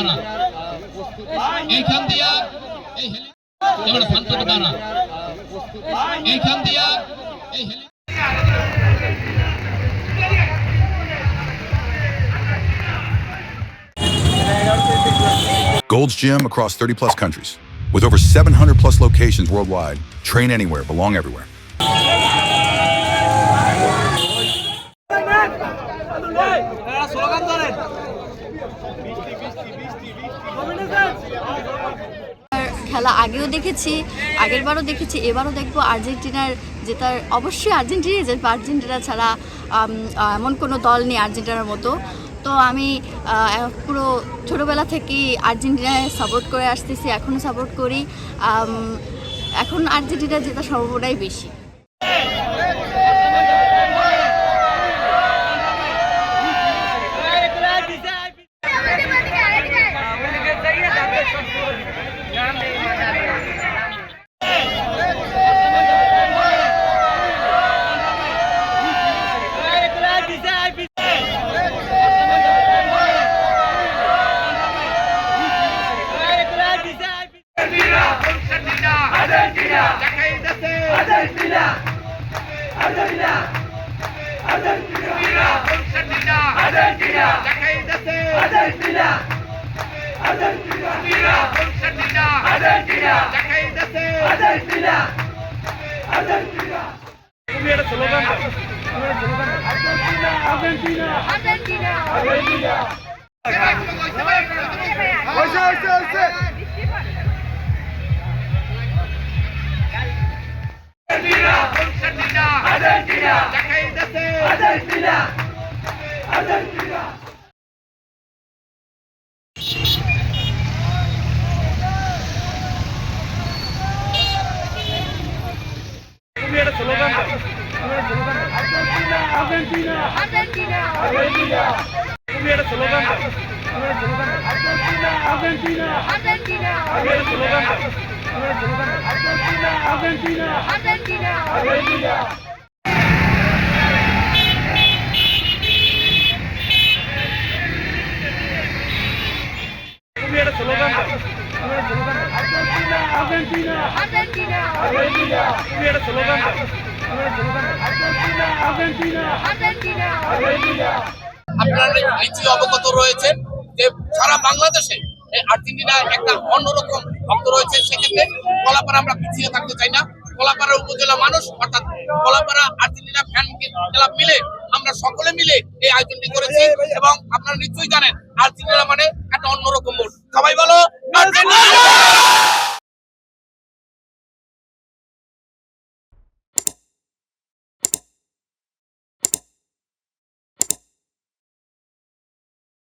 কারা এইখান দিয়া এই এবার শান্ত কারা এইখান দিয়া এই Gold's Gym across 30 plus countries. With over 700 plus locations worldwide, train anywhere, belong everywhere. খেলা আগেও দেখেছি, আগের বারও দেখেছি, এবারও দেখবো। আর্জেন্টিনার জেতার অবশ্যই আর্জেন্টিনাই জিতবে, আর্জেন্টিনা ছাড়া এমন কোনো দল নেই আর্জেন্টিনার মতো। তো আমি পুরো ছোটোবেলা থেকেই আর্জেন্টিনায় সাপোর্ট করে আসতেছি, এখনও সাপোর্ট করি। এখন আর্জেন্টিনা জেতার সম্ভাবনাই বেশি। আপনারা নিশ্চয়ই অবগত রয়েছেন যে সারা বাংলাদেশে আর্জেন্টিনা একটা অন্যরকম ভক্ত রয়েছে। সেক্ষেত্রে কলাপাড়া আমরা পিছিয়ে থাকতে চাই না। কলাপাড়া উপজেলা মানুষ অর্থাৎ কলাপাড়া আর্জেন্টিনা ফ্যান ক্লাব মিলে আমরা সকলে মিলে এই আয়োজনটি করেছি। এবং আপনারা নিশ্চয়ই জানেন আর্জেন্টিনা মানে